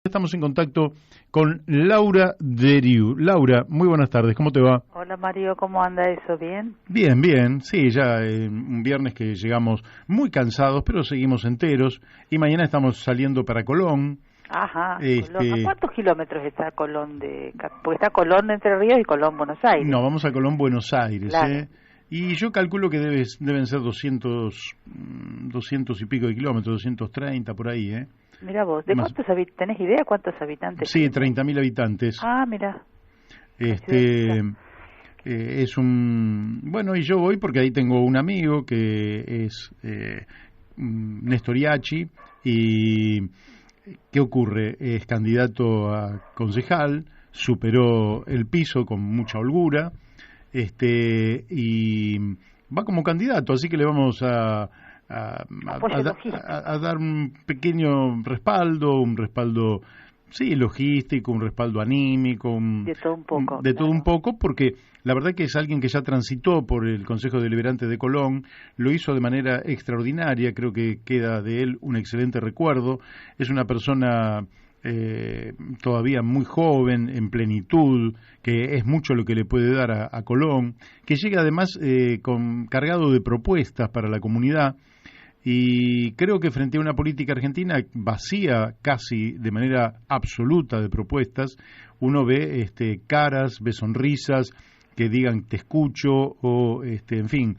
Estamos en contacto con Laura Deriu. Laura, muy buenas tardes, ¿cómo te va? Hola Mario, ¿cómo anda eso? ¿Bien? Bien, bien, sí, ya un viernes que llegamos muy cansados, pero seguimos enteros, y mañana estamos saliendo para Colón. Ajá, Colón. ¿A cuántos kilómetros está Colón porque está Colón de Entre Ríos y Colón Buenos Aires? No, vamos a Colón, Buenos Aires, claro. Y yo calculo que deben ser 200 y pico de kilómetros, 230 por ahí, Mira vos, ¿de cuántos tenés idea cuántos habitantes Sí, tiene? 30.000 habitantes. Ah, mira. Es bueno, y yo voy porque ahí tengo un amigo que es Néstor Iachi. Y ¿qué ocurre? Es candidato a concejal, superó el piso con mucha holgura, y va como candidato, así que le vamos a dar un pequeño respaldo, sí, logístico, un respaldo anímico, de todo un poco. De todo un poco, porque la verdad que es alguien que ya transitó por el Consejo Deliberante de Colón, lo hizo de manera extraordinaria, creo que queda de él un excelente recuerdo, es una persona todavía muy joven, en plenitud, que es mucho lo que le puede dar a Colón, que llega además cargado de propuestas para la comunidad. Y creo que frente a una política argentina vacía casi de manera absoluta de propuestas, uno ve caras, ve sonrisas que digan te escucho o en fin,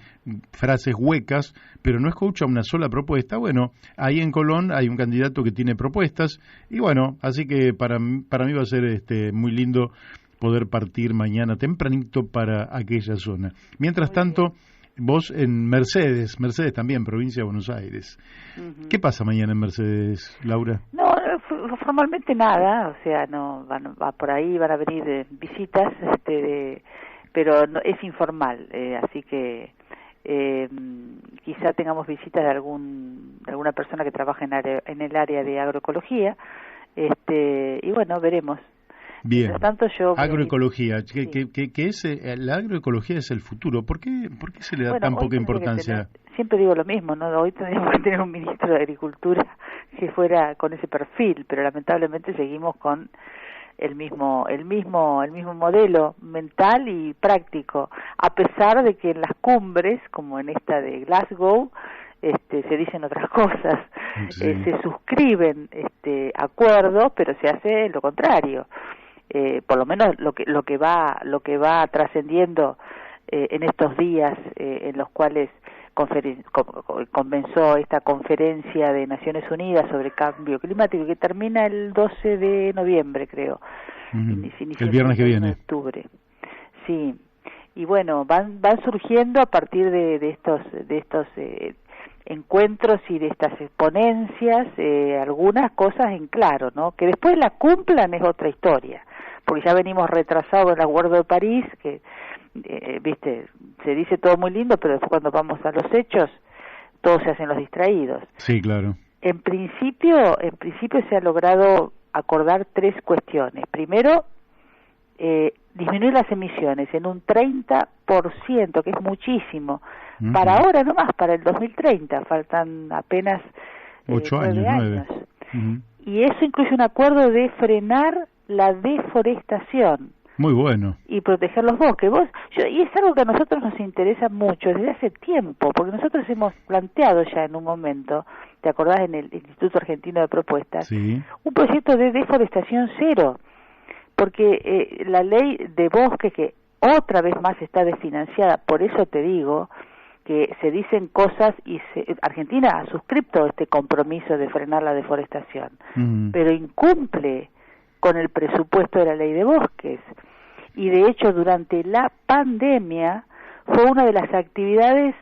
frases huecas, pero no escucha una sola propuesta. Bueno, ahí en Colón hay un candidato que tiene propuestas y bueno, así que para mí va a ser muy lindo poder partir mañana tempranito para aquella zona. Mientras tanto, vos en Mercedes también, provincia de Buenos Aires. Uh-huh. ¿Qué pasa mañana en Mercedes, Laura? No, formalmente nada, o sea, no va por ahí, van a venir visitas, pero no, es informal, así que quizá tengamos visitas de alguna persona que trabaja en el área de agroecología, y bueno, veremos. Bien. Tanto Agroecología, que es la agroecología es el futuro. ¿Por qué se le da tan poca importancia? Siempre digo lo mismo, ¿no? Hoy tendríamos que tener un ministro de Agricultura que fuera con ese perfil, pero lamentablemente seguimos con el mismo modelo mental y práctico, a pesar de que en las cumbres, como en esta de Glasgow, se dicen otras cosas, sí. Se suscriben acuerdos, pero se hace lo contrario. Por lo menos lo que va trascendiendo en estos días en los cuales comenzó esta conferencia de Naciones Unidas sobre cambio climático, que termina el 12 de noviembre, creo. El viernes que viene. De octubre. Sí. Y bueno, van surgiendo a partir de estos encuentros y de estas exponencias algunas cosas en claro, ¿no? Que después la cumplan es otra historia, porque ya venimos retrasados en el Acuerdo de París, que viste, se dice todo muy lindo, pero después cuando vamos a los hechos todos se hacen los distraídos. Sí, claro. En principio se ha logrado acordar tres cuestiones. Primero, disminuir las emisiones en un 30%, que es muchísimo. Uh-huh. Para ahora nomás, para el 2030, faltan apenas 8 años. Uh-huh. Y eso incluye un acuerdo de frenar la deforestación. Muy bueno. Y proteger los bosques. Y es algo que a nosotros nos interesa mucho desde hace tiempo, porque nosotros hemos planteado ya en un momento, ¿te acordás? En el Instituto Argentino de Propuestas, sí. Un proyecto de deforestación cero, porque la ley de bosques, que otra vez más está desfinanciada, por eso te digo que se dicen cosas y Argentina ha suscrito este compromiso de frenar la deforestación, pero incumple con el presupuesto de la ley de bosques. Y de hecho durante la pandemia fue una de las actividades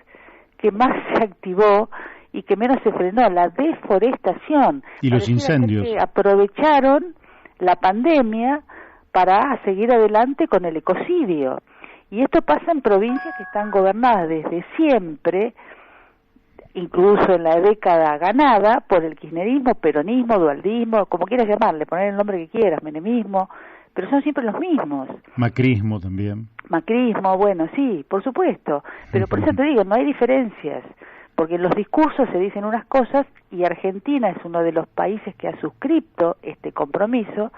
que más se activó y que menos se frenó, la deforestación. Y los incendios. Que aprovecharon la pandemia para seguir adelante con el ecocidio. Y esto pasa en provincias que están gobernadas desde siempre, incluso en la década ganada, por el kirchnerismo, peronismo, dualdismo, como quieras llamarle, poner el nombre que quieras, menemismo, pero son siempre los mismos. Macrismo también. Macrismo, bueno, sí, por supuesto, pero por eso te digo, no hay diferencias. porque en los discursos se dicen unas cosas y Argentina es uno de los países que ha suscrito este compromiso,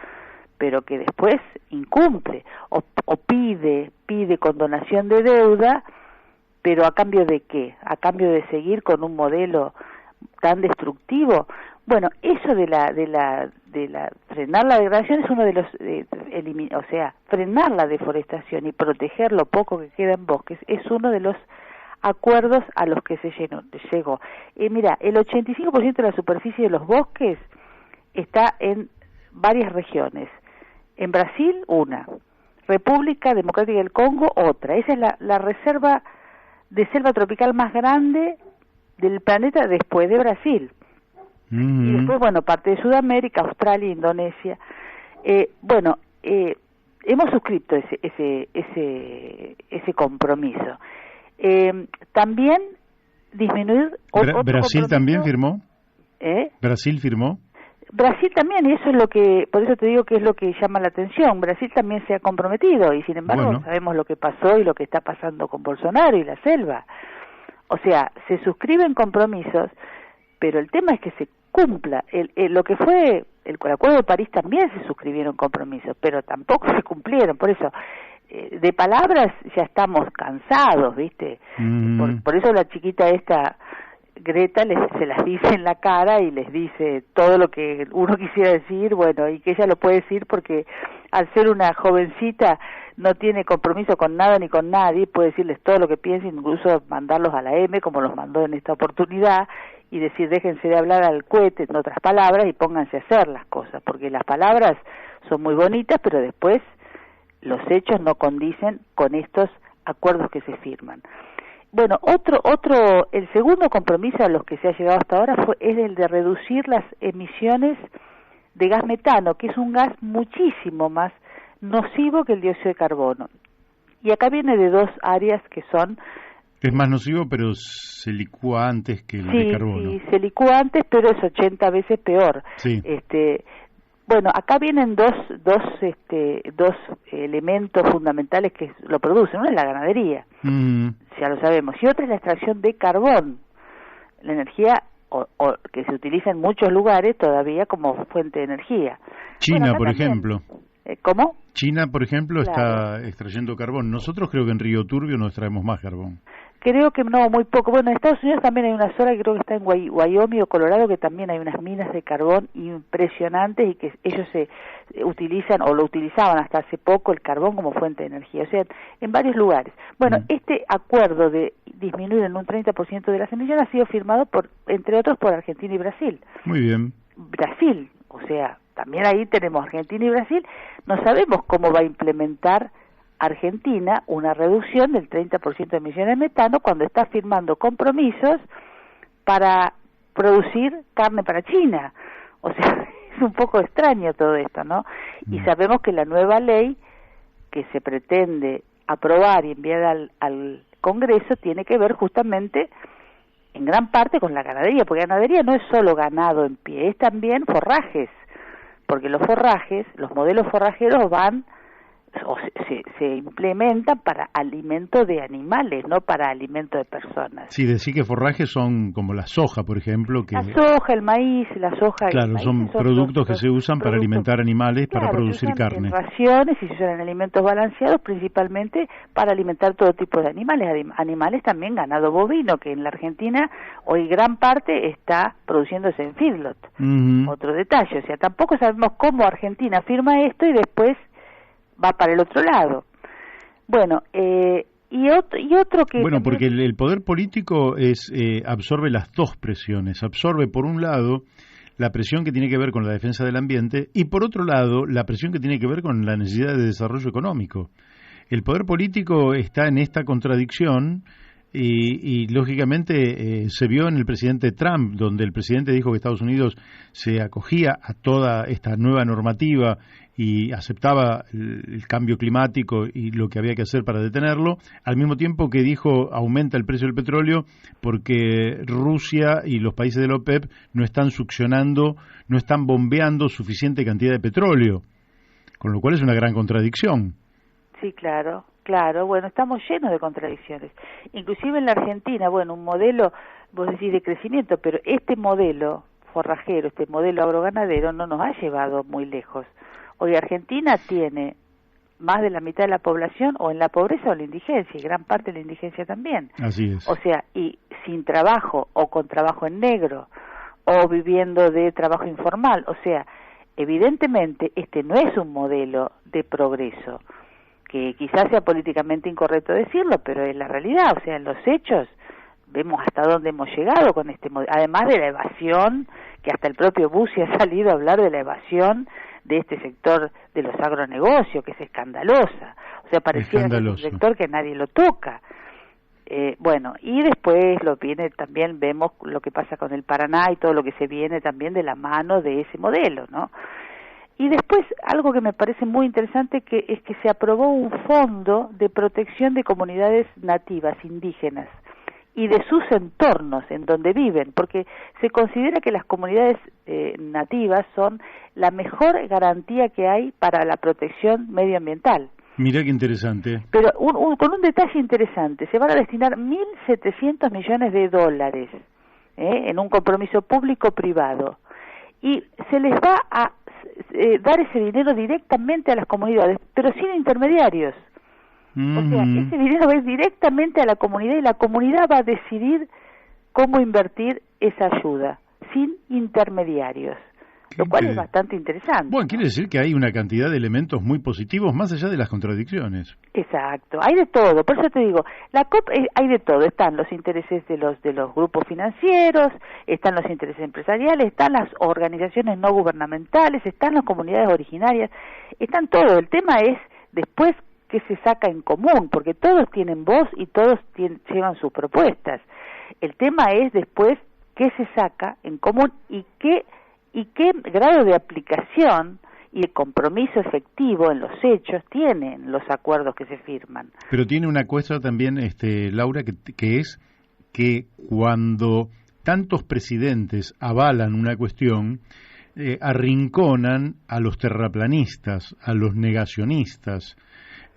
pero que después incumple o pide condonación de deuda, pero ¿a cambio de qué? ¿A cambio de seguir con un modelo tan destructivo? Bueno, eso de la frenar la degradación es uno de los frenar la deforestación y proteger lo poco que queda en bosques es uno de los acuerdos a los que se llegó. Mira, el 85% de la superficie de los bosques está en varias regiones. En Brasil, una. República Democrática del Congo, otra. Esa es la reserva de selva tropical más grande del planeta después de Brasil. Y después, bueno, parte de Sudamérica, Australia, Indonesia. Hemos suscrito ese compromiso. También disminuir... ¿Brasil también firmó? ¿Brasil firmó? Brasil también, y eso es lo que, por eso te digo que es lo que llama la atención. Brasil también se ha comprometido, y sin embargo sabemos lo que pasó y lo que está pasando con Bolsonaro y la selva. O sea, se suscriben compromisos, pero el tema es que se cumpla. Lo que fue el Acuerdo de París también se suscribieron compromisos, pero tampoco se cumplieron. Por eso, de palabras ya estamos cansados, ¿viste? Por eso la chiquita esta, Greta, se las dice en la cara y les dice todo lo que uno quisiera decir, bueno, y que ella lo puede decir porque al ser una jovencita no tiene compromiso con nada ni con nadie, puede decirles todo lo que piensa, incluso mandarlos a la M, como los mandó en esta oportunidad, y decir déjense de hablar al cohete, en otras palabras, y pónganse a hacer las cosas, porque las palabras son muy bonitas, pero después los hechos no condicen con estos acuerdos que se firman. Bueno, el segundo compromiso a los que se ha llegado hasta ahora es el de reducir las emisiones de gas metano, que es un gas muchísimo más nocivo que el dióxido de carbono. Y acá viene de dos áreas que son... Es más nocivo, pero se licúa antes que el de carbono. Sí, se licúa antes, pero es 80 veces peor. Sí. Bueno, acá vienen dos elementos fundamentales que lo producen. Uno es la ganadería, ya lo sabemos, y otra es la extracción de carbón, la energía que se utiliza en muchos lugares todavía como fuente de energía. China, por ejemplo. ¿Cómo? China, por ejemplo, está extrayendo carbón. Nosotros creo que en Río Turbio nos extraemos más carbón. Creo que no, muy poco. Bueno, en Estados Unidos también hay una zona que creo que está en Wyoming o Colorado, que también hay unas minas de carbón impresionantes y que ellos se utilizan o lo utilizaban hasta hace poco el carbón como fuente de energía. O sea, en varios lugares. Bueno, este acuerdo de disminuir en un 30% de las emisiones ha sido firmado entre otros por Argentina y Brasil. Muy bien. Brasil, o sea, también ahí tenemos Argentina y Brasil. No sabemos cómo va a implementar Argentina una reducción del 30% de emisiones de metano cuando está firmando compromisos para producir carne para China. O sea, es un poco extraño todo esto, ¿no? Y sabemos que la nueva ley que se pretende aprobar y enviar al Congreso tiene que ver justamente en gran parte con la ganadería, porque la ganadería no es solo ganado en pie, es también forrajes, porque los modelos forrajeros van o se implementan para alimento de animales, no para alimento de personas. Sí, decir que forrajes son como la soja, por ejemplo. La soja, el maíz, la soja... Claro, son productos que se usan para alimentar animales, para producir carne. En raciones y se usan en alimentos balanceados, principalmente para alimentar todo tipo de animales. Animales también ganado bovino, que en la Argentina hoy gran parte está produciéndose en feedlot. Otro detalle, o sea, tampoco sabemos cómo Argentina firma esto y después va para el otro lado. Bueno, y otro que... Bueno, también... porque el poder político absorbe las dos presiones. Absorbe, por un lado, la presión que tiene que ver con la defensa del ambiente y, por otro lado, la presión que tiene que ver con la necesidad de desarrollo económico. El poder político está en esta contradicción y lógicamente, se vio en el presidente Trump, donde el presidente dijo que Estados Unidos se acogía a toda esta nueva normativa y aceptaba el cambio climático y lo que había que hacer para detenerlo, al mismo tiempo que dijo aumenta el precio del petróleo porque Rusia y los países de la OPEP no están succionando, no están bombeando suficiente cantidad de petróleo, con lo cual es una gran contradicción. Sí, claro, bueno, estamos llenos de contradicciones. Inclusive en la Argentina, bueno, un modelo vos decís de crecimiento, pero este modelo forrajero, este modelo agroganadero no nos ha llevado muy lejos. Hoy Argentina tiene más de la mitad de la población o en la pobreza o en la indigencia, y gran parte de la indigencia también. Así es. O sea, y sin trabajo o con trabajo en negro o viviendo de trabajo informal. O sea, evidentemente este no es un modelo de progreso, que quizás sea políticamente incorrecto decirlo, pero es la realidad. O sea, en los hechos vemos hasta dónde hemos llegado con este modelo, además de la evasión, que hasta el propio Bussi ha salido a hablar de la evasión de este sector de los agronegocios, que es escandalosa. O sea, pareciera que es un sector que nadie lo toca. Bueno, y después también vemos lo que pasa con el Paraná y todo lo que se viene también de la mano de ese modelo, ¿no? Y después, algo que me parece muy interesante es que se aprobó un fondo de protección de comunidades nativas, indígenas, y de sus entornos en donde viven, porque se considera que las comunidades nativas son la mejor garantía que hay para la protección medioambiental. Mirá qué interesante. Pero con un detalle interesante, se van a destinar 1.700 millones de dólares en un compromiso público-privado, y se les va a dar ese dinero directamente a las comunidades, pero sin intermediarios. O sea, ese dinero va a ir directamente a la comunidad y la comunidad va a decidir cómo invertir esa ayuda, sin intermediarios, lo cual es bastante interesante. Bueno, quiere decir que hay una cantidad de elementos muy positivos, más allá de las contradicciones. Exacto, hay de todo, por eso te digo, la COP hay de todo, están los intereses de los grupos financieros, están los intereses empresariales, están las organizaciones no gubernamentales, están las comunidades originarias, están todo. El tema es después qué se saca en común, porque todos tienen voz y todos llevan sus propuestas. El tema es después qué se saca en común y qué grado de aplicación y de compromiso efectivo en los hechos tienen los acuerdos que se firman. Pero tiene una cuestión también, Laura, que es que cuando tantos presidentes avalan una cuestión, arrinconan a los terraplanistas, a los negacionistas,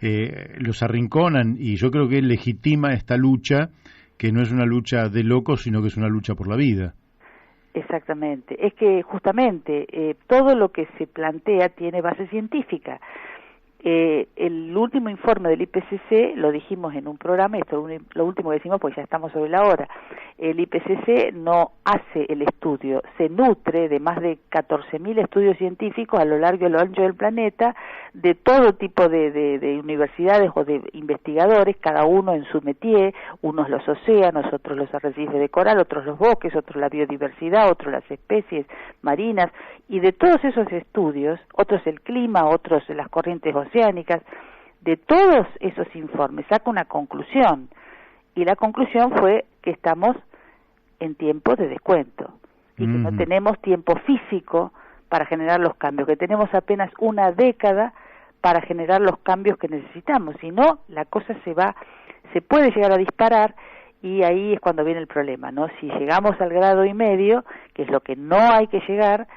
los arrinconan, y yo creo que legitima esta lucha, que no es una lucha de locos, sino que es una lucha por la vida. Exactamente, es que justamente todo lo que se plantea tiene base científica. El último informe del IPCC, lo dijimos en un programa, esto es lo último que decimos porque ya estamos sobre la hora, el IPCC no hace el estudio, se nutre de más de 14.000 estudios científicos a lo largo y a lo ancho del planeta, de todo tipo de universidades o de investigadores, cada uno en su métier, unos los océanos, otros los arrecifes de coral, otros los bosques, otros la biodiversidad, otros las especies marinas, y de todos esos estudios, otros el clima, otros las corrientes oceánicas, de todos esos informes saca una conclusión, y la conclusión fue que estamos en tiempo de descuento y que no tenemos tiempo físico para generar los cambios, que tenemos apenas una década para generar los cambios que necesitamos, si no la cosa se puede llegar a disparar, y ahí es cuando viene el problema, ¿no? Si llegamos al 1,5 grados, que es lo que no hay que llegar,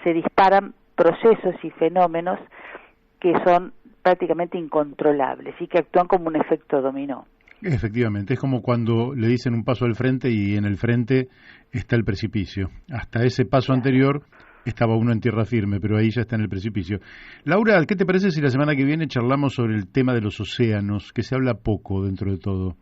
se disparan procesos y fenómenos que son prácticamente incontrolables y que actúan como un efecto dominó. Efectivamente, es como cuando le dicen un paso al frente y en el frente está el precipicio. Hasta ese paso anterior estaba uno en tierra firme, pero ahí ya está en el precipicio. Laura, ¿qué te parece si la semana que viene charlamos sobre el tema de los océanos, que se habla poco dentro de todo?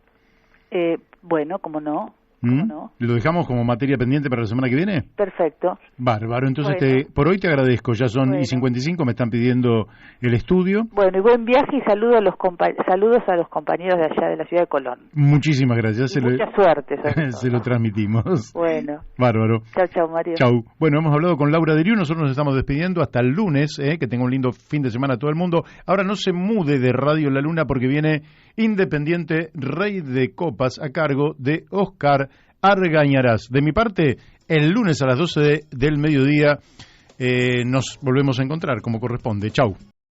Bueno, ¿cómo no? ¿Cómo no? ¿Lo dejamos como materia pendiente para la semana que viene? Perfecto. Bárbaro, entonces por hoy te agradezco, ya son y 55, me están pidiendo el estudio. Bueno, y buen viaje y saludos a los compañeros de allá de la ciudad de Colón. Muchísimas gracias. Mucha suerte. Se lo transmitimos. Bueno. Bárbaro. Chau, Mario. Chau. Bueno, hemos hablado con Laura Deriu, nosotros nos estamos despidiendo hasta el lunes, que tenga un lindo fin de semana a todo el mundo. Ahora no se mude de Radio La Luna porque viene Independiente Rey de Copas a cargo de Oscar Argañarás. De mi parte, el lunes a las 12 del mediodía nos volvemos a encontrar como corresponde. Chau.